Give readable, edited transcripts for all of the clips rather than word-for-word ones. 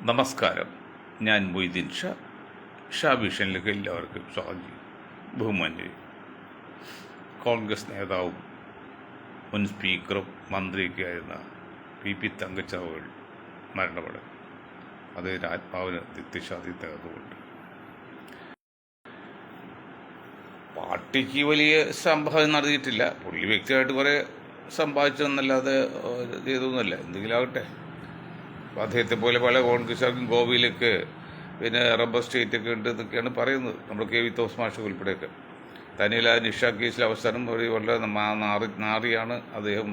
നമസ്കാരം. ഞാൻ മൊയ്തീൻ ഷാ വിഷനിലേക്ക് എല്ലാവർക്കും സ്വാഗതം ചെയ്യും. ബഹുമാന്യ കോൺഗ്രസ് നേതാവും മുൻ സ്പീക്കറും മന്ത്രിയൊക്കെ ആയിരുന്ന പി തങ്കച്ചവകൾ മരണപ്പെടും. അദ്ദേഹത്തിൻ്റെ ആത്മാവിന് നിത്യശാന്തി തകർന്നുകൊണ്ട് പാർട്ടിക്ക് വലിയ സംഭാവന നടത്തിയിട്ടില്ല. പുള്ളി വ്യക്തിയായിട്ട് കുറേ സമ്പാദിച്ചതെന്നല്ലാതെ ചെയ്തൊന്നുമല്ല. എന്തെങ്കിലും ആകട്ടെ. അദ്ദേഹത്തെ പോലെ പല കോൺഗ്രസ്സുകാർക്കും ഗോവയിലേക്ക് പിന്നെ റബ്ബർ സ്റ്റേറ്റൊക്കെ ഉണ്ട് എന്നൊക്കെയാണ് പറയുന്നത്. നമ്മുടെ കെ വി തോമസ് മാഷ് ഉൾപ്പെടെയൊക്കെ. തന്നെയല്ല നിഷ കേസിൽ അവസാനം വളരെ നാറിയാണ് അദ്ദേഹം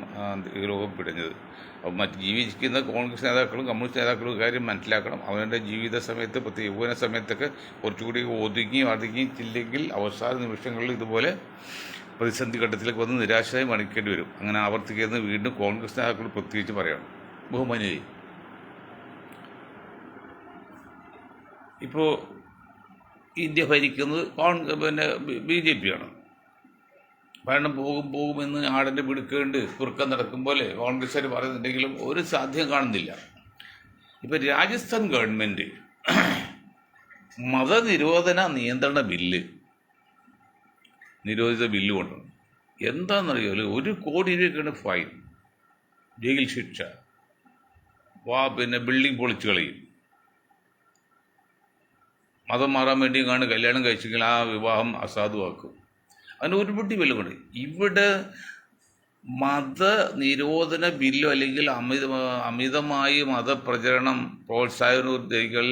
ഈ ലോകം പിടഞ്ഞത്. അപ്പം മറ്റ് ജീവിക്കുന്ന കോൺഗ്രസ് നേതാക്കളും കമ്മ്യൂണിസ്റ്റ് നേതാക്കളും കാര്യം മനസ്സിലാക്കണം. അവരുടെ ജീവിത സമയത്ത് പ്രത്യേക യൗവന സമയത്തൊക്കെ കുറച്ചുകൂടി ഒതുങ്ങിയില്ലെങ്കിൽ അവസാന നിമിഷങ്ങളിൽ ഇതുപോലെ പ്രതിസന്ധി ഘട്ടത്തിലേക്ക് വന്ന് നിരാശയായി മണിക്കേണ്ടി വരും. അങ്ങനെ ആവർത്തിക്കുന്നത് വീണ്ടും കോൺഗ്രസ് നേതാക്കൾ പ്രത്യേകിച്ച് പറയണം. ബഹുമാന്യരെ, ഇപ്പോൾ ഇന്ത്യ ഭരിക്കുന്നത് BJP ആണ്. ഭരണം പോകുമെന്ന് ആടിൻ്റെ പിടുക്കേണ്ട് കുറുക്കം നടക്കും പോലെ കോൺഗ്രസ്സുകാർ പറയുന്നുണ്ടെങ്കിലും ഒരു സാധ്യം കാണുന്നില്ല. ഇപ്പോൾ രാജസ്ഥാൻ ഗവൺമെൻറ് മതനിരോധന നിയന്ത്രണ നിരോധിത ബില്ല് കൊണ്ടുവന്നു. എന്താണെന്നറിയാമല്ലോ, 1 കോടി രൂപയ്ക്കാണ് ഫൈൻ, ജയിൽ ശിക്ഷ, ബിൽഡിംഗ് പൊളിച്ചു കളയും. മതം മാറാൻ വേണ്ടി കല്യാണം കഴിച്ചെങ്കിൽ ആ വിവാഹം അസാധുവാക്കും. അതിന് ഒരുപടി വിലകൊണ്ട് ഇവിടെ മതനിരോധന ബില്ലോ അല്ലെങ്കിൽ അമിതമായി മതപ്രചരണം പ്രോത്സാഹനങ്ങൾ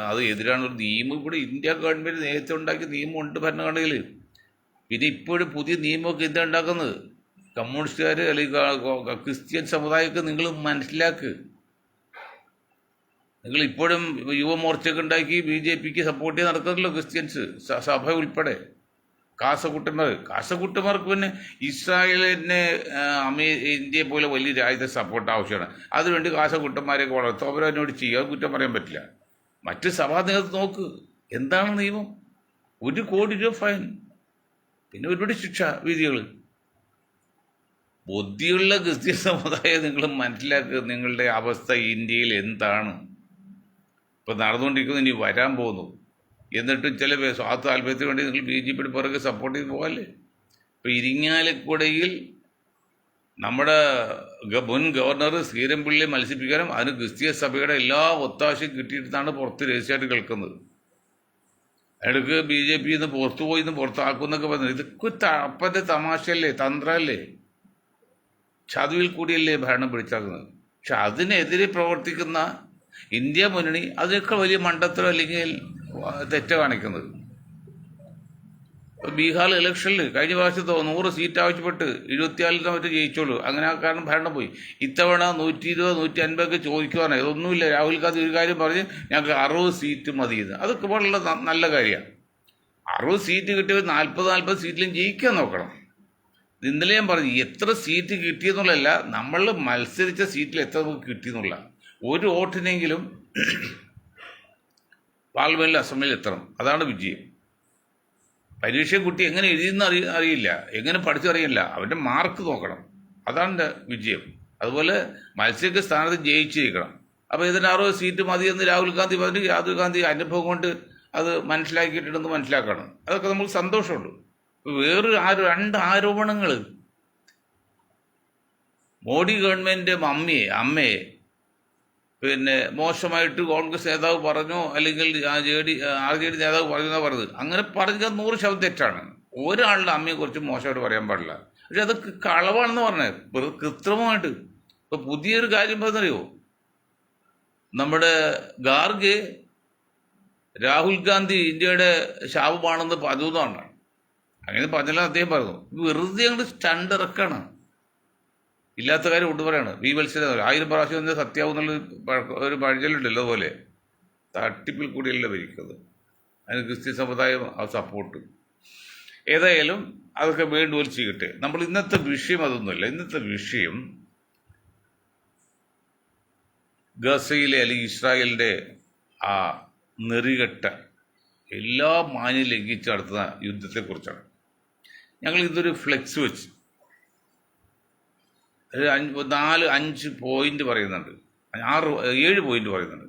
അത് എതിരാണൊരു നിയമം ഇവിടെ ഇന്ത്യ ഗവൺമെൻറ് നേരത്തെ ഉണ്ടാക്കിയ നിയമമുണ്ട് ഭരണഘടനയിൽ. പിന്നെ ഇപ്പോഴും പുതിയ നിയമമൊക്കെ എന്താ ഉണ്ടാക്കുന്നത്? കമ്മ്യൂണിസ്റ്റുകാർ അല്ലെങ്കിൽ ക്രിസ്ത്യൻ സമുദായമൊക്കെ നിങ്ങൾ മനസ്സിലാക്ക്. നിങ്ങൾ ഇപ്പോഴും യുവമോർച്ചയൊക്കെ ഉണ്ടാക്കി BJPക്ക് സപ്പോർട്ട് ചെയ്ത് നടക്കുന്നല്ലോ ക്രിസ്ത്യൻസ്, സഭ ഉൾപ്പെടെ. കാസർഗോട്ടുമാർക്ക് പിന്നെ ഇസ്രായേലിനെ ഇന്ത്യയെ പോലെ വലിയ രാജ്യത്തെ സപ്പോർട്ട് ആവശ്യമാണ്. അതിനുവേണ്ടി കാസർഗോട്ടന്മാരെയൊക്കെ വളർത്തും. അവരതിനോട് ചെയ്യുക, കുറ്റം പറയാൻ പറ്റില്ല. മറ്റ് സഭാ നേതൃത്വം നോക്ക്, എന്താണ് നിയമം? 1 കോടി രൂപ ഫൈൻ, പിന്നെ ഒരുപാട് ശിക്ഷ വിധികൾ. ബുദ്ധിയുള്ള ക്രിസ്ത്യൻ സമുദായം നിങ്ങൾ മനസ്സിലാക്കുക, നിങ്ങളുടെ അവസ്ഥ ഇന്ത്യയിൽ എന്താണ് ഇപ്പോൾ നടന്നുകൊണ്ടിരിക്കുന്നത്, ഇനി വരാൻ പോകുന്നു. എന്നിട്ടും ചില സ്വാർത്ഥ താല്പര്യത്തിന് വേണ്ടി നിങ്ങൾ BJPയുടെ പുറകെ സപ്പോർട്ട് ചെയ്ത് പോകല്ലേ. ഇപ്പോൾ ഇരിങ്ങാലക്കുടയിൽ നമ്മുടെ മുൻ ഗവർണർ ശ്രീരംപിള്ളിയെ മത്സരിപ്പിക്കാനും അതിന് ക്രിസ്തീയ സഭയുടെ എല്ലാ ഒത്താശയും കിട്ടിയിട്ടാണ് പുറത്ത് രഹസ്യമായിട്ട് കേൾക്കുന്നത്. ഇടയ്ക്ക് BJP പുറത്താക്കുന്നൊക്കെ പറഞ്ഞു. ഇതൊക്കെ അപ്പൻ്റെ തമാശയല്ലേ, തന്ത്രമല്ലേ, ചതിവിൽ കൂടിയല്ലേ ഭരണം പിടിച്ചാക്കുന്നത്. പക്ഷെ അതിനെതിരെ പ്രവർത്തിക്കുന്ന ഇന്ത്യ മുന്നണി അതിനൊക്കെ വലിയ മണ്ടത്തരം അല്ലെങ്കിൽ തെറ്റ കാണിക്കുന്നത്. ബീഹാർ ഇലക്ഷനിൽ കഴിഞ്ഞ പ്രാവശ്യത്തോ 100 സീറ്റ് ആവശ്യപ്പെട്ട് 74 മറ്റു ജയിച്ചോളൂ. അങ്ങനെ ആ കാരണം ഭരണം പോയി. ഇത്തവണ 120, 150 ഒക്കെ ചോദിക്കുവാണ്. ഇതൊന്നുമില്ല. രാഹുൽ ഗാന്ധി ഒരു കാര്യം പറഞ്ഞ് ഞങ്ങൾക്ക് 60 സീറ്റ് മതിയെന്ന്. അതൊക്കെ വളരെ നല്ല കാര്യമാണ്. 60 സീറ്റ് കിട്ടിയവർ 40 സീറ്റിലും ജയിക്കാൻ നോക്കണം. ഇന്നലെ ഞാൻ പറഞ്ഞു, എത്ര സീറ്റ് കിട്ടിയെന്നുള്ളതല്ല, നമ്മൾ മത്സരിച്ച സീറ്റിൽ എത്ര നമുക്ക് കിട്ടിയെന്നുള്ള. ഒരു വോട്ടിനെങ്കിലും പാർലമെൻറ്റിൽ അസംബ്ലിയിൽ എത്തണം. അതാണ് വിജയം. പരീക്ഷ കുട്ടി എങ്ങനെ എഴുതിയെന്ന് അറിയില്ല, എങ്ങനെ പഠിച്ചറിയില്ല, അവൻ്റെ മാർക്ക് നോക്കണം. അതാണ് എൻ്റെ വിജയം. അതുപോലെ മത്സരിക്കുന്ന സ്ഥാനത്ത് ജയിച്ചിരിക്കണം. അപ്പോൾ ഇതിന് 60 സീറ്റ് മതിയെന്ന് രാഹുൽ ഗാന്ധി പറഞ്ഞു. രാഹുൽ ഗാന്ധി അനുഭവം കൊണ്ട് അത് മനസ്സിലാക്കിയിട്ടുണ്ടെന്ന് മനസ്സിലാക്കണം. അതൊക്കെ നമുക്ക് സന്തോഷമുണ്ട്. വേറൊരു 2 ആരോപണങ്ങൾ, മോഡി ഗവൺമെൻറ് അമ്മയെ മോശമായിട്ട് കോൺഗ്രസ് നേതാവ് പറഞ്ഞോ അല്ലെങ്കിൽ RJD നേതാവ് പറഞ്ഞോ പറഞ്ഞത്. അങ്ങനെ പറഞ്ഞാൽ 100% തെറ്റാണ്. ഒരാളുടെ അമ്മയെ കുറിച്ച് മോശമായിട്ട് പറയാൻ പാടില്ല. പക്ഷെ അതൊക്കെ കളവാണെന്ന് പറഞ്ഞത്, കൃത്രിമമായിട്ട്. ഇപ്പൊ പുതിയൊരു കാര്യം പറഞ്ഞറിയോ, നമ്മുടെ ഖാർഗെ രാഹുൽ ഗാന്ധി ഇന്ത്യയുടെ ശാപമാണെന്ന് പറഞ്ഞതാണ്. അങ്ങനെ പറഞ്ഞാലും അദ്ദേഹം പറഞ്ഞു. വെറുതെ അങ്ങോട്ട് സ്റ്റണ്ട് ഇറക്കാണ്. ഇല്ലാത്ത കാര്യം കൊണ്ട് പറയാണ്. വത്സര 1000 പ്രാവശ്യം തന്നെ സത്യാവുന്നുള്ള ഒരു പഴഞ്ചൊല്ലുണ്ടല്ലോ, അതുപോലെ തട്ടിപ്പിൽ കൂടിയല്ല ഭരിക്കുന്നത്. അതിന് ക്രിസ്ത്യൻ സമുദായം ആ സപ്പോർട്ട്. ഏതായാലും അതൊക്കെ വേണ്ടുപോലെ ചെയ്യട്ടെ. നമ്മൾ ഇന്നത്തെ വിഷയം അതൊന്നുമല്ല. ഇന്നത്തെ വിഷയം ഗസയിലെ അല്ലെങ്കിൽ ഇസ്രായേലിൻ്റെ ആ നെറികെട്ട എല്ലാ മാന്യം ലംഘിച്ച് നടത്തുന്ന യുദ്ധത്തെക്കുറിച്ചാണ്. ഞങ്ങൾ ഇതൊരു ഫ്ലെക്സ് വെച്ച് 4-5 പോയിന്റ് പറയുന്നുണ്ട്, 7 പോയിന്റ് പറയുന്നുണ്ട്.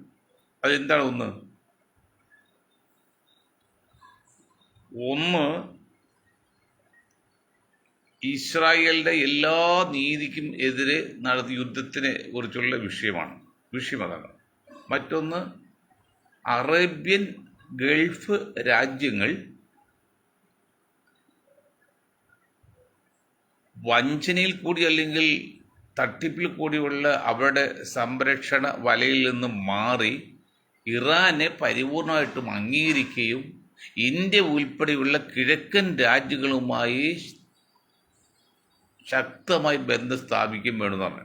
അതെന്താണ്? ഒന്ന് ഇസ്രായേലിന്റെ എല്ലാ നീതിക്കും എതിരെ നടത്തിയ യുദ്ധത്തിനെ കുറിച്ചുള്ള വിഷയം അതാണ്. മറ്റൊന്ന് അറേബ്യൻ ഗൾഫ് രാജ്യങ്ങൾ വഞ്ചനയിൽ കൂടി അല്ലെങ്കിൽ തട്ടിപ്പിൽ കൂടിയുള്ള അവരുടെ സംരക്ഷണ വലയിൽ നിന്ന് മാറി ഇറാനെ പരിപൂർണമായിട്ടും അംഗീകരിക്കുകയും ഇന്ത്യ ഉൾപ്പെടെയുള്ള കിഴക്കൻ രാജ്യങ്ങളുമായി ശക്തമായി ബന്ധം സ്ഥാപിക്കുകയും വേണമെന്ന് പറഞ്ഞു.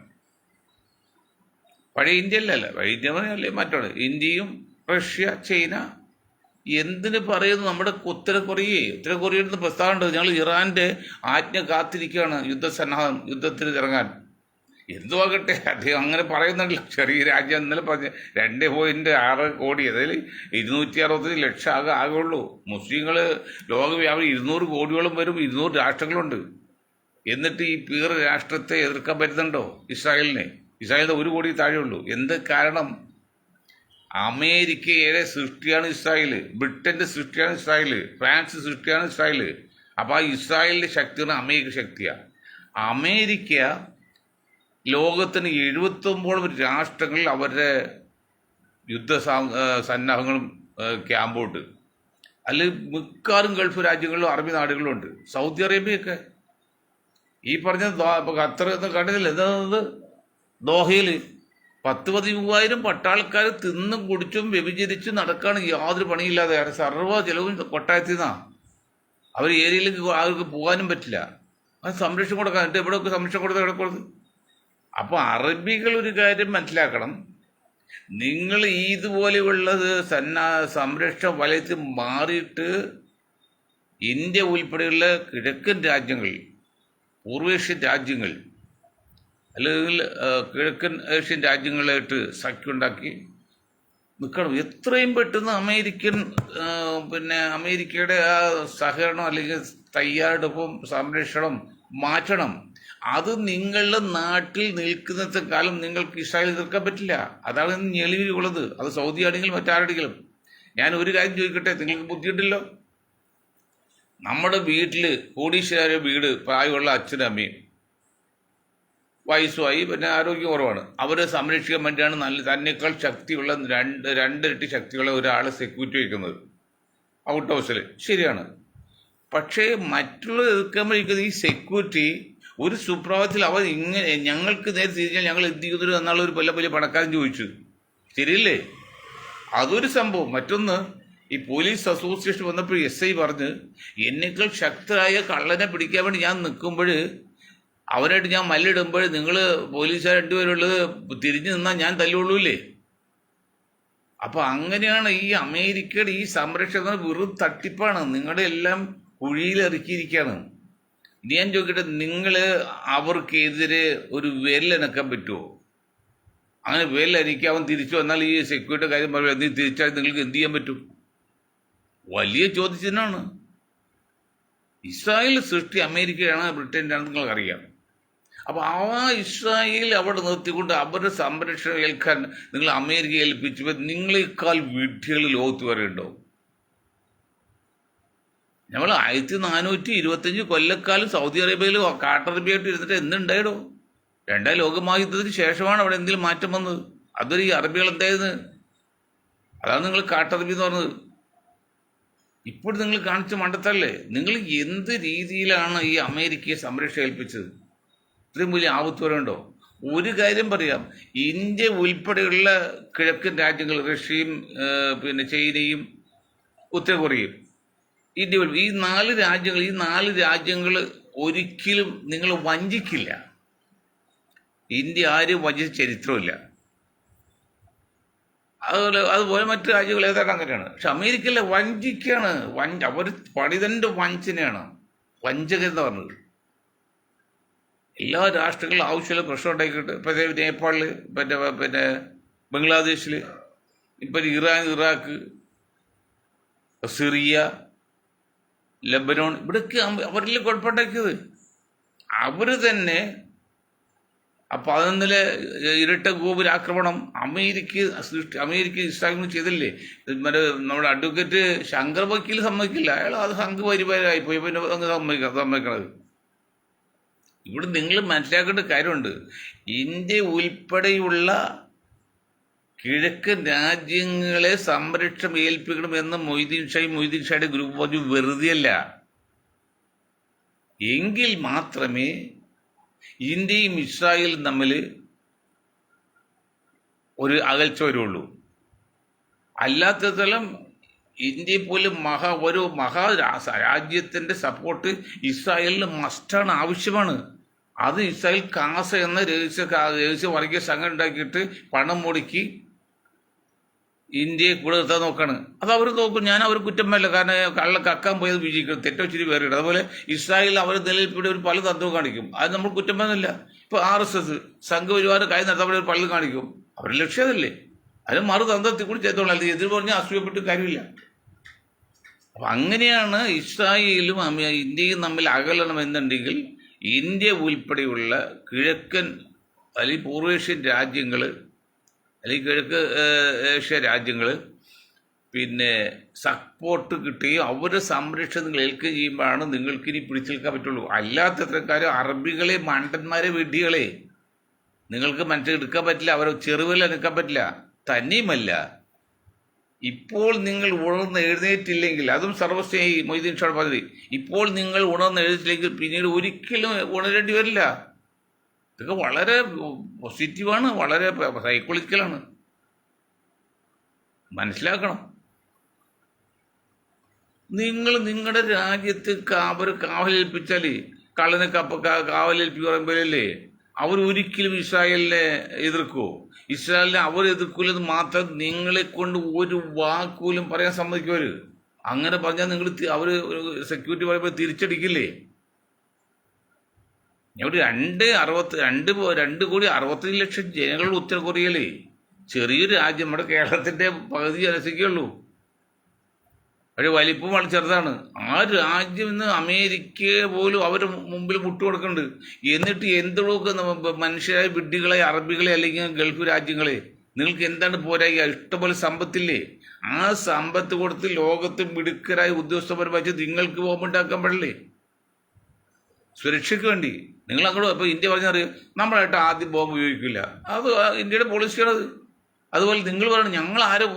പഴയ ഇന്ത്യയിലല്ല, പഴയ ഇന്ത്യ അല്ലേ മറ്റാണ്. ഇന്ത്യയും റഷ്യ, ചൈന എന്തിന് പറയുന്നു? നമ്മുടെ ഉത്തര കൊറിയയിൽ നിന്ന് പ്രസ്താവന ഉണ്ട്, ഞങ്ങൾ ഇറാന്റെ ആജ്ഞ കാത്തിരിക്കുകയാണ് യുദ്ധത്തിന് ഇറങ്ങാൻ. എന്തുവാകട്ടെ, അദ്ദേഹം അങ്ങനെ പറയുന്നുണ്ടല്ലോ. ചെറിയ രാജ്യം ഇന്നലെ പറഞ്ഞ് 2.6 കോടി, അതായത് 265 ലക്ഷം ആകുള്ളൂ. മുസ്ലിങ്ങൾ ലോകവ്യാപനം 200 കോടിയോളം വരും, 200 രാഷ്ട്രങ്ങളുണ്ട്. എന്നിട്ട് ഈ പീർ രാഷ്ട്രത്തെ എതിർക്കാൻ പറ്റുന്നുണ്ടോ? ഇസ്രായേലിന് 1 കോടി താഴെയുള്ളൂ. എന്ത് കാരണം? അമേരിക്കയുടെ സൃഷ്ടിയാണ് ഇസ്രായേൽ, ബ്രിട്ടന്റെ സൃഷ്ടിയാണ് ഇസ്രായേൽ, ഫ്രാൻസ് സൃഷ്ടിയാണ് ഇസ്രായേൽ. അപ്പോൾ ആ ഇസ്രായേലിന്റെ ശക്തിയാണ് അമേരിക്ക ശക്തിയാണ്. അമേരിക്ക ലോകത്തിന് 79 രാഷ്ട്രങ്ങളിൽ അവരുടെ സന്നാഹങ്ങളും ക്യാമ്പുണ്ട്. അതിൽ മിക്കാറും ഗൾഫ് രാജ്യങ്ങളിലും അറബി നാടുകളിലും ഉണ്ട്. സൗദി അറേബ്യയൊക്കെ ഈ പറഞ്ഞ ഖത്തർ എന്ന് കണ്ടതില്ല, എന്താ ദോഹയിൽ 10,000-13,000 പട്ടാൾക്കാർ തിന്നും കുടിച്ചും വ്യഭിചരിച്ചും നടക്കാണ്, യാതൊരു പണിയില്ലാതെ. സർവ്വ ചെലവും കൊട്ടായത്തിൽ നിന്നാണ്. അവർ ഏരിയയിലേക്ക് അവർക്ക് പോകാനും പറ്റില്ല. അത് സംരക്ഷണം കൊടുക്കാൻ എന്നിട്ട് എവിടെയൊക്കെ സംരക്ഷണം കൊടുത്തത്. അപ്പോൾ അറബികൾ ഒരു കാര്യം മനസ്സിലാക്കണം, നിങ്ങൾ ഇതുപോലെയുള്ളത് സംരക്ഷണ വലയത്തിൽ മാറിയിട്ട് ഇന്ത്യ ഉൾപ്പെടെയുള്ള കിഴക്കൻ രാജ്യങ്ങൾ, പൂർവേഷ്യൻ രാജ്യങ്ങൾ അല്ലെങ്കിൽ കിഴക്കൻ ഏഷ്യൻ രാജ്യങ്ങളായിട്ട് സഖ്യമുണ്ടാക്കി നിൽക്കണം. എത്രയും പെട്ടെന്ന് അമേരിക്കയുടെ ആ സഹകരണം അല്ലെങ്കിൽ തയ്യാറെടുപ്പും സംരക്ഷണം മാറ്റണം. അത് നിങ്ങളുടെ നാട്ടിൽ നിൽക്കുന്നത്തെ കാലം നിങ്ങൾക്ക് ഇസ്രായേൽ എതിർക്കാൻ പറ്റില്ല. അതാണ് ഞെളിവിലുള്ളത്. അത് സൗദി ആണെങ്കിലും മറ്റാരുടെങ്കിലും. ഞാൻ ഒരു കാര്യം ചോദിക്കട്ടെ, നിങ്ങൾക്ക് ബുദ്ധിയുണ്ടല്ലോ. നമ്മുടെ വീട്ടിൽ കോടീശ്വര വീട്, പ്രായമുള്ള അച്ഛനും അമ്മയും വയസ്സുമായി, പിന്നെ ആരോഗ്യം കുറവാണ്. അവരെ സംരക്ഷിക്കാൻ വേണ്ടിയാണ് തന്നെക്കാൾ ശക്തിയുള്ള രണ്ടിരട്ടി ശക്തിയുള്ള ഒരാളെ സെക്യൂരിറ്റി വയ്ക്കുന്നത് ഔട്ട് ഹൗസിൽ. ശരിയാണ്. പക്ഷേ മറ്റുള്ള എതിർക്കാൻ ഈ സെക്യൂരിറ്റി ഒരു സുപ്രഭാതത്തിൽ അവർ ഞങ്ങൾക്ക് നേരെ തിരിഞ്ഞാൽ ഞങ്ങൾ എന്ത് ചെയ്യുന്നൊരു എന്നുള്ള ഒരു വലിയ പണക്കാരൻ ചോദിച്ചു. ശരിയല്ലേ? അതൊരു സംഭവം. മറ്റൊന്ന്, ഈ പോലീസ് അസോസിയേഷൻ വന്നപ്പോൾ SI പറഞ്ഞ് എന്നേക്കാൾ ശക്തരായ കള്ളനെ പിടിക്കാൻ വേണ്ടി ഞാൻ നിൽക്കുമ്പോൾ അവനായിട്ട് ഞാൻ മല്ലിടുമ്പോൾ നിങ്ങൾ പോലീസുകാർ 2 പേരുള്ളത് തിരിഞ്ഞു നിന്നാൽ ഞാൻ തല്ലുകൊള്ളൂല്ലേ? അപ്പോൾ അങ്ങനെയാണ് ഈ അമേരിക്കയുടെ ഈ സംരക്ഷണം വെറും തട്ടിപ്പാണ്. നിങ്ങളുടെ എല്ലാം കുഴിയിലിറക്കിയിരിക്കുകയാണ്. ഇനി ഞാൻ ചോദിക്കട്ടെ, നിങ്ങൾ അവർക്കെതിരെ ഒരു വിരലനക്കാൻ പറ്റുമോ? അങ്ങനെ വിരലനക്കി അവൻ തിരിച്ചു വന്നാൽ ഈ സെക്യൂരിറ്റി കാര്യം പറയുമ്പോൾ എന്തെങ്കിലും തിരിച്ചാൽ നിങ്ങൾക്ക് എന്ത് ചെയ്യാൻ പറ്റും? വലിയ ചോദ്യത്തിനാണ്. ഇസ്രായേൽ സൃഷ്ടി അമേരിക്കയാണ്, ബ്രിട്ടൻ്റെ ആണെന്ന് നിങ്ങൾക്കറിയാം. അപ്പോൾ ആ ഇസ്രായേൽ അവിടെ നിർത്തിക്കൊണ്ട് അവരുടെ സംരക്ഷണം ഏൽക്കാൻ നിങ്ങൾ അമേരിക്കയെ ഏൽപ്പിച്ചപ്പോൾ നിങ്ങളെക്കാൾ വിഡ്ഢികൾ ലോകത്ത് വരെ ഉണ്ടോ? നമ്മൾ 1425 കൊല്ലക്കാലം സൗദി അറേബ്യയിൽ കാട്ടറബിയായിട്ട് ഇരുന്നിട്ട് എന്തുണ്ടായിടോ? 2ാം ലോകമഹായുദ്ധത്തിന് ശേഷമാണ് അവിടെ എന്തെങ്കിലും മാറ്റം വന്നത്. അതൊരു ഈ അറബികൾ എന്തായത്? അതാണ് നിങ്ങൾ കാട്ടറബി എന്ന് പറഞ്ഞത്. ഇപ്പോൾ നിങ്ങൾ കാണിച്ച മണ്ടത്തല്ലേ? നിങ്ങൾ എന്ത് രീതിയിലാണ് ഈ അമേരിക്കയെ സംരക്ഷണം ഏൽപ്പിച്ചത്? ഇത്രയും വലിയ ആപത്ത് വരണ്ടോ? ഒരു കാര്യം പറയാം, ഇന്ത്യ ഉൾപ്പെടെയുള്ള കിഴക്കൻ രാജ്യങ്ങൾ, റഷ്യയും പിന്നെ ചൈനയും ഉത്തര കൊറിയയും, ഇന്ത്യ ഈ 4 രാജ്യങ്ങൾ ഒരിക്കലും നിങ്ങൾ വഞ്ചിക്കില്ല. ഇന്ത്യ ആരും വഞ്ചിച്ച ചരിത്രമില്ല. അതുപോലെ മറ്റു രാജ്യങ്ങൾ ഏതാണ്ട് അങ്ങനെയാണ്. പക്ഷെ അമേരിക്കയിലെ വഞ്ചിക്കാണ്. അവർ പണിതന്റെ വഞ്ചനയാണ് വഞ്ചകൻ എന്ന് പറഞ്ഞത്. എല്ലാ രാഷ്ട്രങ്ങളും ആവശ്യമുള്ള പ്രശ്നം ഉണ്ടാക്കിയിട്ട് ഇപ്പം നേപ്പാളിൽ, പിന്നെ ബംഗ്ലാദേശിൽ, ഇപ്പം ഇറാൻ, ഇറാഖ്, സിറിയ, ലബനോൺ, ഇവിടെയൊക്കെ അവരിൽ കുഴപ്പമുണ്ടാക്കിയത് അവർ തന്നെ. അപ്പോൾ 11 ഇരട്ട ഗോപുര ആക്രമണം അമേരിക്ക ഇസ്രായേലിന് ചെയ്തില്ലേ? മറ്റേ നമ്മുടെ അഡ്വക്കേറ്റ് ശങ്കർ വക്കീൽ സമ്മതിക്കില്ല, അയാൾ അത് സംഘപരിവാരായി പോയി, പിന്നെ സമ്മതിക്കണത്. ഇവിടെ നിങ്ങൾ മനസ്സിലാക്കേണ്ട കാര്യമുണ്ട്. ഇന്ത്യ ഉൾപ്പെടെയുള്ള കിഴക്കൻ രാജ്യങ്ങളെ സംരക്ഷണം ഏൽപ്പിക്കണമെന്ന് മൊയ്തീൻ ഷായുടെ ഗ്രൂപ്പ് പറഞ്ഞു. വെറുതെയല്ല. എങ്കിൽ മാത്രമേ ഇന്ത്യയും ഇസ്രായേലും തമ്മിൽ ഒരു അകൽച്ച വരുള്ളൂ. അല്ലാത്തതരം ഇന്ത്യയെ പോലും ഒരു രാജ്യത്തിൻ്റെ സപ്പോർട്ട് ഇസ്രായേലിന് മസ്റ്റാണ്, ആവശ്യമാണ്. അത് ഇസ്രായേൽ കാസ എന്ന രഹസ്യ വർഗീയ സംഘം ഉണ്ടാക്കിയിട്ട് പണം മുടക്കി ഇന്ത്യയെ കൂടെ നിർത്താൻ നോക്കാണ്. അത് അവർ നോക്കും. ഞാൻ അവർ കുറ്റം പറയില്ല, കാരണം കള്ള കക്കാൻ പോയത് വിജയിക്കണം, തെറ്റൊച്ചിരി വേറെ ഇടും. അതുപോലെ ഇസ്രായേലിൽ അവർ നിലനിൽപ്പിടെ ഒരു പല തത്വം കാണിക്കും, അത് നമ്മൾ കുറ്റം പറയുന്നില്ല. ഇപ്പോൾ RSS സംഘപരിവാർ കൈ നടത്താൻ ഒരു പള്ളി കാണിക്കും, അവരുടെ ലക്ഷ്യമല്ലേ. അതിന് മറുതന്ത്രത്തിൽ കൂടി ചെയ്തോളാം, അത് എതിർ പറഞ്ഞാൽ അസൂയപ്പെട്ട് കാര്യമില്ല. അപ്പം അങ്ങനെയാണ് ഇസ്രായേലും ഇന്ത്യയും തമ്മിൽ അകലണമെന്നുണ്ടെങ്കിൽ ഇന്ത്യ ഉൾപ്പെടെയുള്ള കിഴക്കൻ അല്ലെങ്കിൽ പൂർവേഷ്യൻ രാജ്യങ്ങൾ അല്ലെങ്കിൽ കിഴക്ക് ഏഷ്യ രാജ്യങ്ങൾ പിന്നെ സപ്പോർട്ട് കിട്ടുകയും അവരുടെ സംരക്ഷണം നിങ്ങൾ ഏൽക്കുകയും ചെയ്യുമ്പോഴാണ് നിങ്ങൾക്കിനി പിടിച്ചു നിൽക്കാൻ പറ്റുള്ളൂ. അല്ലാത്ത ഇത്രക്കാരും അറബികളെ, മണ്ടന്മാരെ, വെടികളെ നിങ്ങൾക്ക് മനസ്സിലെടുക്കാൻ പറ്റില്ല, അവരെ ചെറുവില നിൽക്കാൻ പറ്റില്ല. തന്നെയുമല്ല, ഇപ്പോൾ നിങ്ങൾ ഉണർന്ന് എഴുന്നേറ്റില്ലെങ്കിൽ, അതും സർവസ്വയി മൊയ്തീൻ ഷാ പറഞ്ഞത്, ഇപ്പോൾ നിങ്ങൾ ഉണർന്ന് എഴുന്നേറ്റില്ലെങ്കിൽ പിന്നീട് ഒരിക്കലും ഉണരേണ്ടി വരില്ല. ഇതൊക്കെ വളരെ പോസിറ്റീവാണ്, വളരെ സൈക്കോളജിക്കലാണ്, മനസ്സിലാക്കണം. നിങ്ങൾ നിങ്ങളുടെ രാജ്യത്ത് കാവലേൽപ്പിച്ചാൽ, കള്ളനെ കാവലേൽപ്പിക്കുക പറയുമ്പോഴല്ലേ അവർ ഒരിക്കലും ഇസ്രായേലിനെ എതിർക്കുമോ? ഇസ്രായേലിനെ അവർ എതിർക്കൂലെന്ന് മാത്രം നിങ്ങളെ കൊണ്ട് ഒരു വാക്കുപോലും പറയാൻ സമ്മതിക്കുമവർ. അങ്ങനെ പറഞ്ഞാൽ നിങ്ങൾ അവർ സെക്യൂരിറ്റി പറയുമ്പോൾ തിരിച്ചടിക്കില്ലേ? ഒരു 2,60,00,000 ജനങ്ങളുടെ ഉത്തര കൊറിയയിലെ ചെറിയൊരു രാജ്യം, നമ്മുടെ കേരളത്തിൻ്റെ പകുതി ജനസംഖ്യയുള്ളൂ, പക്ഷേ വലിപ്പം വളരെ ചെറുതാണ്. ആ രാജ്യം ഇന്ന് അമേരിക്കയെ പോലും അവർ മുമ്പിൽ മുട്ടുകൊടുക്കുന്നുണ്ട്. എന്നിട്ട് എന്തൊക്കെ മനുഷ്യരായ വിഡ്ഢികളെ, അറബികളെ അല്ലെങ്കിൽ ഗൾഫ് രാജ്യങ്ങളെ നിങ്ങൾക്ക് എന്താണ് പോരായി? ഇഷ്ടംപോലെ സമ്പത്തില്ലേ? ആ സമ്പത്ത് കൊടുത്ത് ലോകത്ത് മിടുക്കരായ ഉദ്യോഗസ്ഥപരമായി നിങ്ങൾക്ക് ബോംബുണ്ടാക്കാൻ പാടില്ലേ? സുരക്ഷയ്ക്ക് വേണ്ടി നിങ്ങൾ അങ്ങോട്ട്. ഇപ്പോൾ ഇന്ത്യ പറഞ്ഞറിയാം, നമ്മളായിട്ട് ആദ്യം ബോംബ് ഉപയോഗിക്കില്ല, അത് ഇന്ത്യയുടെ പോളിസിയാണത്. അതുപോലെ നിങ്ങൾ പറയണം, ഞങ്ങൾ ആരും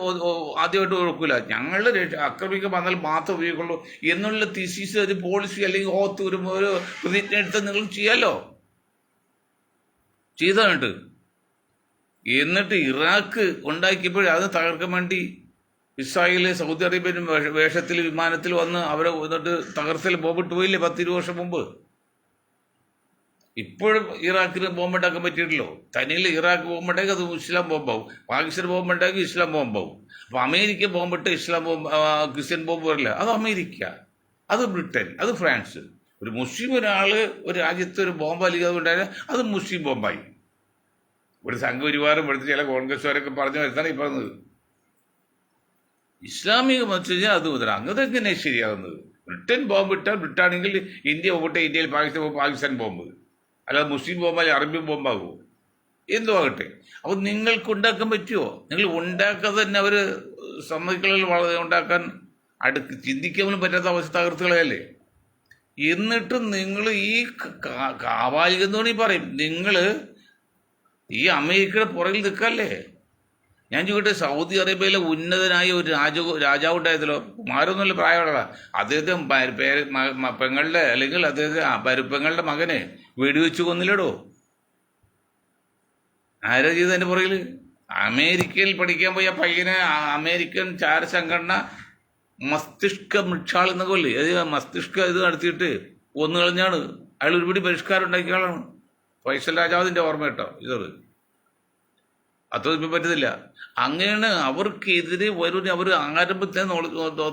ആദ്യമായിട്ട് കൊടുക്കില്ല, ഞങ്ങളുടെ ആക്രമിക്കാൻ വന്നാൽ മാത്രം ഉപയോഗിക്കുള്ളൂ എന്നുള്ള തിസീസ്, ഒരു പോളിസി അല്ലെങ്കിൽ ഒരു പ്രതിജ്ഞ എടുത്ത് നിങ്ങൾ ചെയ്യാമല്ലോ, ചെയ്തായിട്ട്. എന്നിട്ട് ഇറാഖ് ഉണ്ടാക്കിയപ്പോഴേ അത് തകർക്കാൻ വേണ്ടി ഇസ്രായേൽ സൗദി അറേബ്യൻ വേഷത്തിൽ വിമാനത്തിൽ വന്ന് അവരെ എന്നിട്ട് തകർച്ചയിൽ ബോംബിട്ട് പോയില്ലേ 10-20 വർഷം മുമ്പ്. ഇപ്പോഴും ഇറാഖിന് ബോംബുണ്ടാക്കാൻ പറ്റിയിട്ടില്ലോ. തനിയിൽ ഇറാഖ് ബോംബുണ്ടാക്കി അത് ഇസ്ലാം ബോംബാവും, പാകിസ്ഥാൻ ബോംബുണ്ടാക്കി ഇസ്ലാം ബോംബാവും. അപ്പോൾ അമേരിക്ക ബോംബിട്ട് ഇസ്ലാം ബോംബ്, ക്രിസ്ത്യൻ ബോംബ് വരില്ല. അത് അമേരിക്ക, അത് ബ്രിട്ടൻ, അത് ഫ്രാൻസ്. ഒരു മുസ്ലിം ഒരാൾ ഒരു രാജ്യത്ത് ഒരു ബോംബ് അലിക്കാതെ ഉണ്ടായാൽ അത് മുസ്ലിം ബോംബായി. ഒരു സംഘപരിവാരം എടുത്ത് ചില കോൺഗ്രസ്സുകാരൊക്കെ പറഞ്ഞു വരുത്താണ് ഈ പറഞ്ഞത്. ഇസ്ലാമിക മനുഷ്യൻ അത് മുതലാണ്. അങ്ങനത്തെ എങ്ങനെയാണ് ശരിയാകുന്നത്? ബ്രിട്ടൻ ബോംബ് ഇട്ടാൽ ബ്രിട്ടാണെങ്കിൽ ഇന്ത്യ ബോംബിട്ട് ഇന്ത്യയിൽ പാകിസ്ഥാൻ ബോംബ്, അല്ലാതെ മുസ്ലിം ബോംബ് അറബി ബോംബാകുമോ? എന്തോ ആകട്ടെ. അപ്പോൾ നിങ്ങൾക്ക് ഉണ്ടാക്കാൻ പറ്റുമോ? നിങ്ങൾ ഉണ്ടാക്കാതെ തന്നെ അവർ സമ്മതിക്കളിൽ ഉണ്ടാക്കാൻ ചിന്തിക്കാൻ പോലും പറ്റാത്ത അവസ്ഥ തകർത്തുകളയല്ലേ. എന്നിട്ടും നിങ്ങൾ ഈ കാവാലികെന്ന് വേണമെങ്കിൽ പറയും, നിങ്ങൾ ഈ അമേരിക്കയുടെ പുറകിൽ നിൽക്കല്ലേ. ഞാൻ ചോദിക്കട്ടെ, സൗദി അറേബ്യയിലെ ഉന്നതനായ ഒരു രാജാവ് ഉണ്ടായതല്ലോ, മാരൊന്നുമല്ല, പ്രായമുള്ള അദ്ദേഹത്തെ പെങ്ങളുടെ അല്ലെങ്കിൽ അദ്ദേഹത്തെ പെങ്ങളുടെ മകനെ വെടിവെച്ച് കൊന്നില്ലടോ. ആരാ ചെയ്തതിൻ്റെ പുറകിൽ? അമേരിക്കയിൽ പഠിക്കാൻ പോയ പയ്യനെ അമേരിക്കൻ ചാരസംഘടന മസ്തിഷ്ക മൃക്ഷാൾ എന്നൊക്കെ കൊല്ലേ, അത് മസ്തിഷ്ക ഇത് നടത്തിയിട്ട് കൊന്നു കളഞ്ഞാണ്. അയാൾ ഒരുപടി പരിഷ്കാരം ഉണ്ടാക്കിയ ആളാണ്. ഫൈസൽ രാജാവിൻ്റെ ഓർമ്മ കേട്ടോ ഇതത്. അതൊന്നും പറ്റത്തില്ല. അങ്ങനെയാണ് അവർക്കെതിരെ വരും, അവർ ആരംഭത്തെ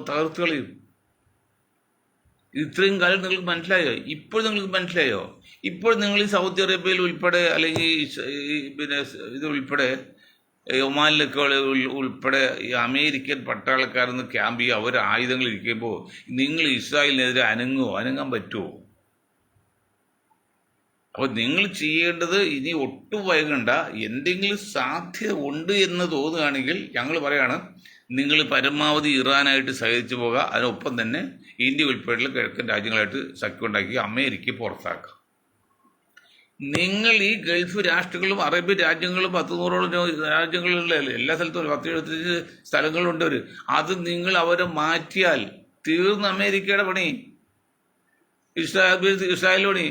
തകർത്ത് കളയും. ഇത്രയും കാലം നിങ്ങൾക്ക് മനസ്സിലായോ? ഇപ്പോൾ നിങ്ങൾക്ക് മനസ്സിലായോ? ഇപ്പോൾ നിങ്ങൾ ഈ സൗദി അറേബ്യയിൽ ഉൾപ്പെടെ അല്ലെങ്കിൽ പിന്നെ ഇത് ഉൾപ്പെടെ ഒമാനിലൊക്കെ ഉൾപ്പെടെ ഈ അമേരിക്കൻ പട്ടാളക്കാരെന്ന് ക്യാമ്പ് ചെയ്യുക, അവർ ആയുധങ്ങൾ ഇരിക്കുമ്പോൾ നിങ്ങൾ ഇസ്രായേലിനെതിരെ അനങ്ങാൻ പറ്റുമോ? അപ്പോൾ നിങ്ങൾ ചെയ്യേണ്ടത് ഇനി ഒട്ടും വൈകണ്ട. എന്തെങ്കിലും സാധ്യത ഉണ്ട് എന്ന് തോന്നുകയാണെങ്കിൽ ഞങ്ങൾ പറയാണ്, നിങ്ങൾ പരമാവധി ഇറാനായിട്ട് സഹകരിച്ചു പോകുക. അതിനൊപ്പം തന്നെ ഇന്ത്യ ഉൾപ്പെടെയുള്ള കിഴക്കൻ രാജ്യങ്ങളായിട്ട് സഖ്യം ഉണ്ടാക്കി അമേരിക്ക പുറത്താക്കുക. നിങ്ങൾ ഈ ഗൾഫ് രാഷ്ട്രങ്ങളും അറേബ്യൻ രാജ്യങ്ങളും 100-100ഓളം രാജ്യങ്ങളിലുള്ള എല്ലാ സ്ഥലത്തും 10-75 സ്ഥലങ്ങളുണ്ട്. അത് നിങ്ങൾ അവരെ മാറ്റിയാൽ തീർന്ന് അമേരിക്കയുടെ പണി, ഇസ്രായേൽ പണി.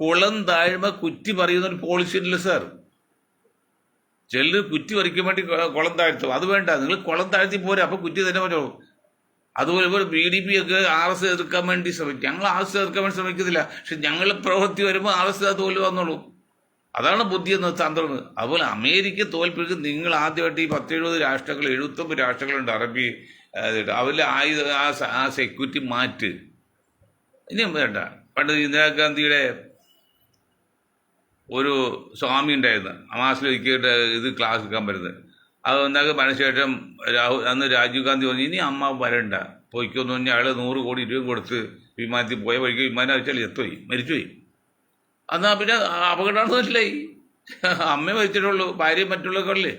കുളം താഴ്മ കുറ്റി പറയുന്ന ഒരു പോളിസി ഉണ്ടല്ലോ സാർ. ചിലർ കുറ്റി പറിക്കാൻ വേണ്ടി കുളം താഴ്ത്തും. അത് വേണ്ട, നിങ്ങൾ കുളം താഴ്ത്തി പോരാ, അപ്പൊ കുറ്റി തന്നെ പറ്റുമോ. അതുപോലെ ഇപ്പോൾ BDP ഒക്കെ RS എതിർക്കാൻ വേണ്ടി ശ്രമിക്കും. ഞങ്ങൾ RS എതിർക്കാൻ വേണ്ടി ശ്രമിക്കുന്നില്ല. പക്ഷെ ഞങ്ങളുടെ പ്രവൃത്തി വരുമ്പോൾ RS തോൽവി വന്നോളൂ. അതാണ് ബുദ്ധി എന്ന് തന്ത്രം. അതുപോലെ അമേരിക്ക തോൽപ്പിക്കും. നിങ്ങൾ ആദ്യമായിട്ട് ഈ 10-70 രാഷ്ട്രങ്ങൾ, 79 രാഷ്ട്രങ്ങളുണ്ട് അറബി, അവരിൽ ആ സെക്യൂരിറ്റി മാറ്റ്. ഇനിയും വേണ്ട. പണ്ട് ഇന്ദിരാഗാന്ധിയുടെ ഒരു സ്വാമി ഉണ്ടായിരുന്നു, അമാസിലേക്ക് ഇത് ക്ലാസ് എടുക്കാൻ വരുന്നത്. അത് വന്നാൽ മനുഷ്യശേഷം അന്ന് രാജീവ് ഗാന്ധി പറഞ്ഞു, ഇനി അമ്മ വരണ്ട, പോയിക്കൊന്നു പറഞ്ഞാൽ അയാൾ 100 കോടി രൂപ കൊടുത്ത് വിമാനത്തിൽ പോയ വഴിക്ക് വിമാനം അയച്ചാൽ എത്തുപോയി, മരിച്ചുപോയി. എന്നാൽ പിന്നെ അപകടമാണെന്ന് മനസ്സിലായി. അമ്മ മരിച്ചിട്ടുള്ളൂ, ഭാര്യ മറ്റുള്ളവരല്ലേ.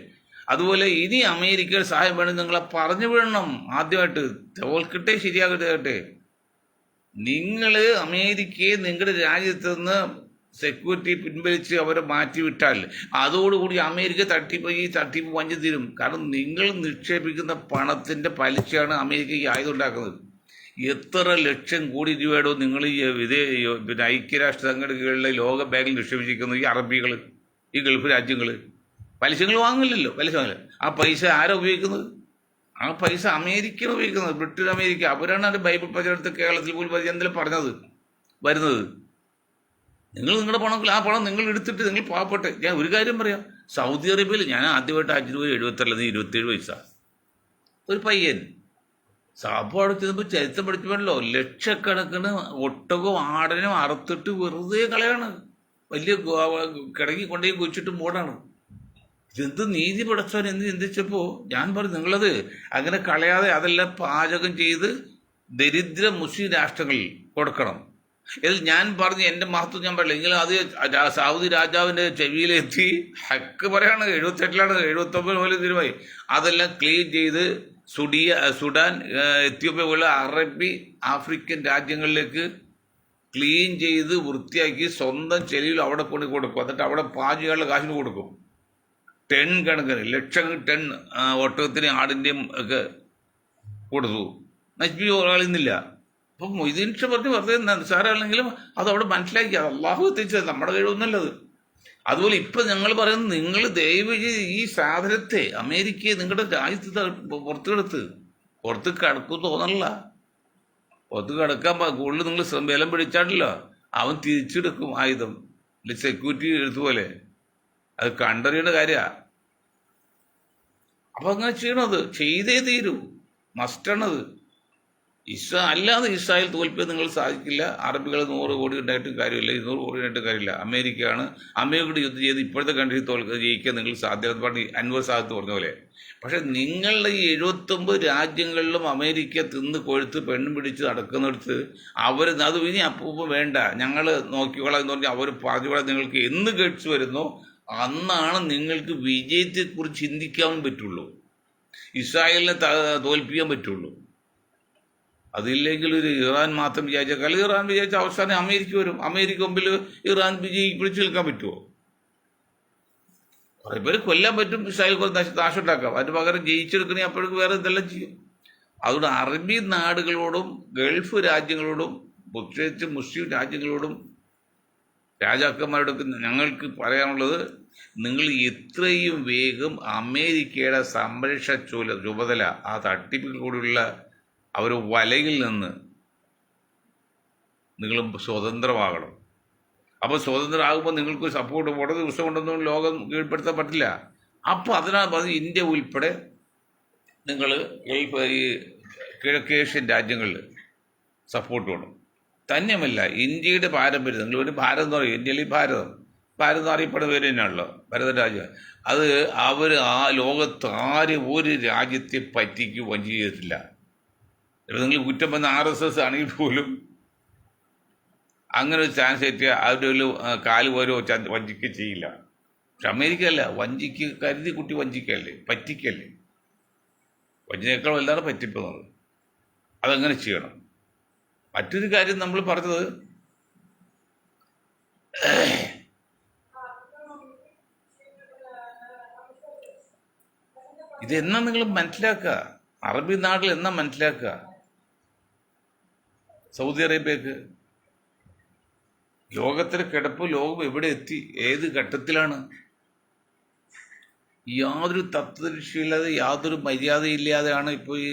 അതുപോലെ ഇനി അമേരിക്കയുടെ സഹായം വേണം, നിങ്ങളെ പറഞ്ഞു വിടണം. ആദ്യമായിട്ട് തോൽക്കട്ടെ, ശരിയാകട്ടെ. നിങ്ങൾ അമേരിക്കയെ നിങ്ങളുടെ രാജ്യത്ത് നിന്ന് സെക്യൂരിറ്റി പിൻവലിച്ച് അവരെ മാറ്റിവിട്ടാൽ അതോടുകൂടി അമേരിക്ക തട്ടിപ്പ് വഞ്ചി തീരും. കാരണം നിങ്ങൾ നിക്ഷേപിക്കുന്ന പണത്തിൻ്റെ പലിശയാണ് അമേരിക്ക ഈ ആയുധം ഉണ്ടാക്കുന്നത്. എത്ര ലക്ഷം കോടി രൂപയുടെ നിങ്ങൾ ഈ പിന്നെ ഐക്യരാഷ്ട്ര സംഘടനകളിലെ ലോക ബാങ്കിൽ നിക്ഷേപിച്ചിരിക്കുന്നത് ഈ അറബികൾ, ഈ ഗൾഫ് രാജ്യങ്ങൾ. പലിശകൾ വാങ്ങില്ലല്ലോ, പലിശ വാങ്ങില്ല. ആ പൈസ ആരാ ഉപയോഗിക്കുന്നത്? ആ പൈസ അമേരിക്കയാണ് ഉപയോഗിക്കുന്നത്, ബ്രിട്ടൻ, അമേരിക്ക. അവരാണ് അത് ബൈബിൾ പ്രചരണത്തിൽ കേരളത്തിൽ പോലും എന്തെങ്കിലും പറഞ്ഞത് വരുന്നത്. നിങ്ങൾ നിങ്ങളുടെ പണം, ആ പണം നിങ്ങൾ എടുത്തിട്ട് നിങ്ങൾ പാവപ്പെട്ടെ. ഞാൻ ഒരു കാര്യം പറയാം, സൗദി അറേബ്യയിൽ ഞാൻ ആദ്യമായിട്ട് ഹജ്ജിന് പോയി 77 വയസ്സാണ്. ഒരു പയ്യൻ സാപ്പാട് ചെന്നപ്പോൾ ചരിത്രം പഠിച്ചു വേണല്ലോ, ലക്ഷക്കണക്കിന് ഒട്ടകവും ആടനും അറുത്തിട്ട് വെറുതെ കളയാണ്, വലിയ കിടങ്ങി കൊണ്ടുപോയി കുഴിച്ചിട്ട് മൂടാണ്. ഇതെന്ത് നീതി പടച്ചാൻ എന്ന് ചിന്തിച്ചപ്പോൾ ഞാൻ പറഞ്ഞു, നിങ്ങളത് അങ്ങനെ കളയാതെ അതെല്ലാം പാചകം ചെയ്ത് ദരിദ്ര മുസ്ലിം രാഷ്ട്രങ്ങളിൽ കൊടുക്കണം. ഇതിൽ ഞാൻ പറഞ്ഞു എൻ്റെ മഹത്വം ഞാൻ പറയില്ല. നിങ്ങൾ അത് സൗദി രാജാവിൻ്റെ ചെവിയിലെത്തി ഹക്ക് പറയാണ്. 78-ലാണ്, 79 പോലെ തീരുമായി. അതെല്ലാം ക്ലീൻ ചെയ്ത് സുഡാൻ, എത്യോപ്യ പോലെ അറബി ആഫ്രിക്കൻ രാജ്യങ്ങളിലേക്ക് ക്ലീൻ ചെയ്ത് വൃത്തിയാക്കി സ്വന്തം ചെവിയിൽ അവിടെ കൊണ്ട് കൊടുക്കും. എന്നിട്ട് അവിടെ പാചകങ്ങളുടെ കാശിന് കൊടുക്കും. 10 കണക്കിന് ലക്ഷങ്ങൾ 10 ഒട്ടകത്തിന് ആടിൻ്റെയും ഒക്കെ കൊടുത്തു. നശിപ്പിച്ച് കളയുന്നില്ല. അപ്പം മൊയ്തീൻ ഷാ പറഞ്ഞ് വെറുതെ നിസ്സാരമല്ലെങ്കിലും അത് അവിടെ മനസ്സിലാക്കി. അത് അള്ളാഹു എത്തിച്ചത്, നമ്മുടെ കഴിവൊന്നുമല്ലത്. അതുപോലെ ഇപ്പം ഞങ്ങൾ പറയുന്നത്, നിങ്ങൾ ദയവ് ഈ സാധനത്തെ അമേരിക്കയെ നിങ്ങളുടെ രാജ്യത്ത് പുറത്ത് കിടക്കും തോന്നല്ല. പുറത്ത് കിടക്കാൻ കൂടുതൽ നിങ്ങൾ ബലം പിടിച്ചാണല്ലോ, അവൻ തിരിച്ചെടുക്കും ആയുധം. സെക്യൂരിറ്റി എടുത്തുപോലെ അത് കണ്ടറിയേണ്ട കാര്യമാണ്. അപ്പം അങ്ങനെ ചെയ്യണത് ചെയ്തേ തീരൂ, മസ്റ്റാണത്. അല്ലാതെ ഇസ്രായേൽ തോൽപ്പിക്കാൻ നിങ്ങൾ സാധിക്കില്ല. അറബികൾ 100 കോടി ഉണ്ടായിട്ടും കാര്യമില്ല, 200 കോടി ഉണ്ടായിട്ടും കാര്യമില്ല. അമേരിക്കയോട് യുദ്ധം ചെയ്ത് ഇപ്പോഴത്തെ കൺട്രി ജയിക്കാൻ നിങ്ങൾ സാധ്യത പറഞ്ഞ് അൻവർ സാദത്ത് പറഞ്ഞ പോലെ. പക്ഷെ നിങ്ങളുടെ ഈ 79 രാജ്യങ്ങളിലും അമേരിക്ക തിന്ന് കൊഴുത്ത് പെണ്ണും പിടിച്ച് നടക്കുന്നിടത്ത് അത് ഇനി അപ്പം വേണ്ട, ഞങ്ങൾ നോക്കിക്കോളാം എന്ന് പറഞ്ഞാൽ അവർ പറഞ്ഞുകൊള്ളാം. നിങ്ങൾക്ക് എന്ന് ഗഡ്സ് വരുന്നോ അന്നാണ് നിങ്ങൾക്ക് വിജയത്തെക്കുറിച്ച് ചിന്തിക്കാൻ പറ്റുള്ളൂ, ഇസ്രായേലിനെ തോൽപ്പിക്കാൻ പറ്റുള്ളൂ. അതില്ലെങ്കിൽ ഒരു ഇറാൻ മാത്രം വിചാരിച്ചാൽ, ഇറാൻ വിചാരിച്ച അവസാനം അമേരിക്ക വരും. അമേരിക്ക മുമ്പിൽ ഇറാൻ പിടിച്ചു നിൽക്കാൻ പറ്റുമോ? കുറേ പേര് കൊല്ലാൻ പറ്റും, ഇസ്രായേൽ നാശം ഉണ്ടാക്കാം. അതിന് പകരം ജയിച്ചെടുക്കണമെങ്കിൽ അപ്പോഴേക്ക് വേറെ ഇതെല്ലാം ചെയ്യും. അതുകൊണ്ട് അറബി നാടുകളോടും ഗൾഫ് രാജ്യങ്ങളോടും പ്രത്യേകിച്ച് മുസ്ലിം രാജ്യങ്ങളോടും രാജാക്കന്മാരോടൊക്കെ ഞങ്ങൾക്ക് പറയാനുള്ളത്, നിങ്ങൾ എത്രയും വേഗം അമേരിക്കയുടെ സംരക്ഷണ ചുമതല ആ തട്ടിപ്പിൽ കൂടിയുള്ള അവർ വലയിൽ നിന്ന് നിങ്ങൾ സ്വതന്ത്രമാകണം. അപ്പോൾ സ്വതന്ത്രമാകുമ്പോൾ നിങ്ങൾക്ക് സപ്പോർട്ട് വളരെ ദിവസം കൊണ്ടൊന്നും ലോകം കീഴ്പ്പെടുത്താൻ പറ്റില്ല. അപ്പോൾ അതിനാണ് പറഞ്ഞ് ഇന്ത്യ ഉൾപ്പെടെ നിങ്ങൾ ഈ കിഴക്കേഷ്യൻ രാജ്യങ്ങളിൽ സപ്പോർട്ട് വേണം. തന്നെയുമല്ല, ഇന്ത്യയുടെ പാരമ്പര്യം, നിങ്ങൾ ഒരു ഭാരതം എന്ന് പറയും, ഇന്ത്യയിൽ ഭാരതം എന്ന് അറിയപ്പെടുന്ന പേര് തന്നെയാണല്ലോ ഭാരത രാജ്യം. അത് അവർ ആ ലോകത്ത് ആരും ഒരു രാജ്യത്തെ പറ്റിക്ക് വഞ്ചി ചെയ്തിട്ടില്ല. നിങ്ങൾ കുറ്റം വന്ന RSS ആണെങ്കിൽ പോലും അങ്ങനെ ഒരു ചാൻസ് കിട്ടിയാൽ അവരുടെ ഒരു കാല് പോരോ വഞ്ചിക്ക് ചെയ്യില്ല. പക്ഷെ അമേരിക്ക അല്ല, വഞ്ചിക്ക് കരുതി കുട്ടി വഞ്ചിക്കല്ലേ, പറ്റിക്കല്ലേ. വഞ്ചനയേക്കാൾ വല്ലാതെ പറ്റിപ്പോന്നത്. അതങ്ങനെ ചെയ്യണം. മറ്റൊരു കാര്യം നമ്മൾ പറഞ്ഞത്, ഇതെന്നാ നിങ്ങൾ മനസ്സിലാക്കുക, അറബി നാട്ടിൽ എന്നാ മനസ്സിലാക്കുക. സൗദി അറേബ്യക്ക് ലോകത്തിലെ കിടപ്പ്, ലോകം എവിടെ എത്തി, ഏത് ഘട്ടത്തിലാണ്? യാതൊരു തത്വദൃഷ്ടിയില്ലാതെ, യാതൊരു മര്യാദയില്ലാതെയാണ് ഇപ്പോൾ ഈ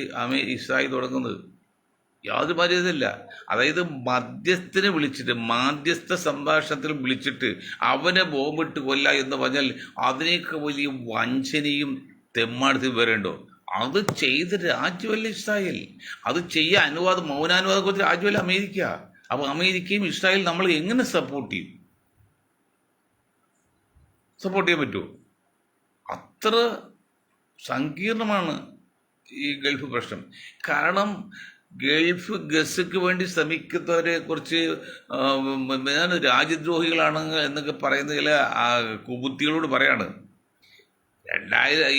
ഇസ്രായേൽ തുടങ്ങുന്നത്. യാതൊരു മര്യാദയില്ല. അതായത് മധ്യസ്ഥനെ വിളിച്ചിട്ട്, മാധ്യസ്ഥ സംഭാഷണത്തിൽ വിളിച്ചിട്ട് അവനെ ബോംബിട്ട് കൊല്ല എന്ന് പറഞ്ഞാൽ അതിനേക്ക് വലിയ വഞ്ചനയും തെമ്മാടത്തിൽ വരേണ്ടോ? അത് ചെയ്ത രാജ്യമല്ല ഇസ്രായേൽ. അത് ചെയ്യാൻ മൗനാനുവാദം കൊടുത്ത രാജ്യമല്ല അമേരിക്ക. അപ്പോൾ അമേരിക്കയും ഇസ്രായേൽ നമ്മൾ എങ്ങനെ സപ്പോർട്ട് ചെയ്യും? സപ്പോർട്ട് ചെയ്യാൻ പറ്റുമോ? അത്ര സങ്കീർണമാണ് ഈ ഗൾഫ് പ്രശ്നം. കാരണം ഗസക്ക് വേണ്ടി ശ്രമിക്കുന്നവരെ കുറിച്ച് രാജ്യദ്രോഹികളാണ് എന്നൊക്കെ പറയുന്ന ചില കുബുദ്ധികളോട് പറയാണ്.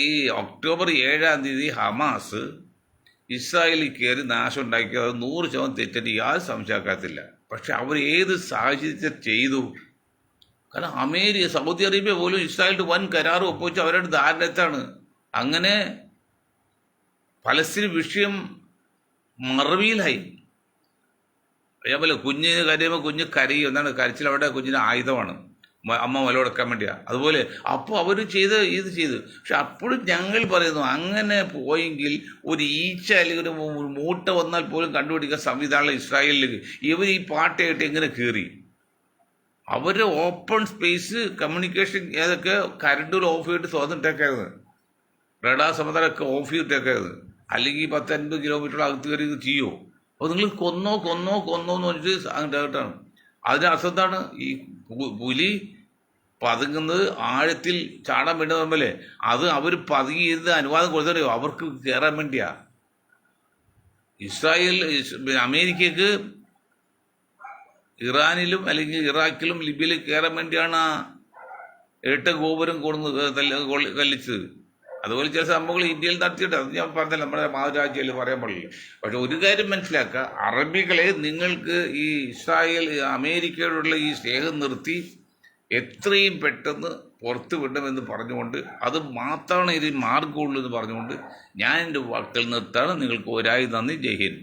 ഈ ഒക്ടോബർ 7 ഹമാസ് ഇസ്രായേലിൽ കയറി നാശം ഉണ്ടാക്കിയത് 100% തെറ്റിട്ട് യാതൊരു സംശയക്കാത്തില്ല. പക്ഷെ അവർ ഏത് സാഹചര്യത്തിൽ ചെയ്തു? കാരണം സൗദി അറേബ്യ പോലും ഇസ്രായേലിന് വൻ കരാർ ഒപ്പുവെച്ച് അവരുടെ ധാരണത്താണ്. അങ്ങനെ പലസ്തീൻ വിഷയം മറവിയിലായി. അതേപോലെ കുഞ്ഞിന് കരയുമ്പോൾ കുഞ്ഞ് കരയും. എന്താണ് കരച്ചിൽ? അവിടെ കുഞ്ഞിന് ആയുധമാണ്, അമ്മ വിലകൊടുക്കാൻ വേണ്ടിയാണ്. അതുപോലെ അപ്പോൾ അവർ ഇത് ചെയ്തു. പക്ഷെ അപ്പോഴും ഞങ്ങൾ പറയുന്നു, അങ്ങനെ പോയെങ്കിൽ ഒരു ഈച്ച അല്ലെങ്കിൽ ഒരു മൂട്ട വന്നാൽ പോലും കണ്ടുപിടിക്കാൻ സംവിധാനം ഇസ്രായേലിലേക്ക്. ഇവർ ഈ പാട്ടയായിട്ട് എങ്ങനെ കയറി? അവരുടെ ഓപ്പൺ സ്പേസ് കമ്മ്യൂണിക്കേഷൻ ഏതൊക്കെ കരണ്ടിൽ ഓഫ് ചെയ്തിട്ട് തുറന്നിട്ടേക്കായിരുന്നു, റഡാർ സമുദ്രമൊക്കെ ഓഫ് ചെയ്തിട്ടേക്കായിരുന്നു. അല്ലെങ്കിൽ 10-50 കിലോമീറ്റർ അകത്ത് കയറി ഇത് ചെയ്യുമോ? അപ്പോൾ നിങ്ങൾ കൊന്നോ എന്ന് പറഞ്ഞിട്ട് അങ്ങോട്ടാണ്. അതിൻ്റെ അർത്ഥം എന്താണ്? ഈ പുലി പതുങ്ങുന്നത് ആഴത്തിൽ ചാടാൻ വേണ്ടി പറയുമ്പോഴേ അത് അവർ പതുങ്ങി ചെയ്ത് അനുവാദം കൊടുത്തറിയോ? അവർക്ക് കയറാൻ വേണ്ടിയാ. അമേരിക്കക്ക് ഇറാനിലും അല്ലെങ്കിൽ ഇറാഖിലും ലിബിയയിലും കയറാൻ വേണ്ടിയാണ് ആ ഇരട്ട ഗോപുരം കല്ലിച്ചത്. അതുപോലെ ചില സംഭവങ്ങൾ ഇന്ത്യയിൽ നടത്തിയിട്ട് അത് ഞാൻ പറഞ്ഞല്ലോ, നമ്മുടെ മാതൃരാജ്യത്തിൽ പറയാൻ പാടില്ല. പക്ഷെ ഒരു കാര്യം മനസ്സിലാക്കുക, അറബികളെ നിങ്ങൾക്ക് ഈ ഇസ്രായേൽ അമേരിക്കയോടുള്ള ഈ സ്നേഹം നിർത്തി എത്രയും പെട്ടെന്ന് പുറത്തു വിടണമെന്ന് പറഞ്ഞുകൊണ്ട്, അത് മാത്രമാണ് ഇത് മാർഗമുള്ളൂ എന്ന് പറഞ്ഞുകൊണ്ട് ഞാൻ എൻ്റെ വാക്കുകൾ നിർത്താണ്. നിങ്ങൾക്ക് ഒരായി നന്ദി. ജയ് ഹിന്ദ്.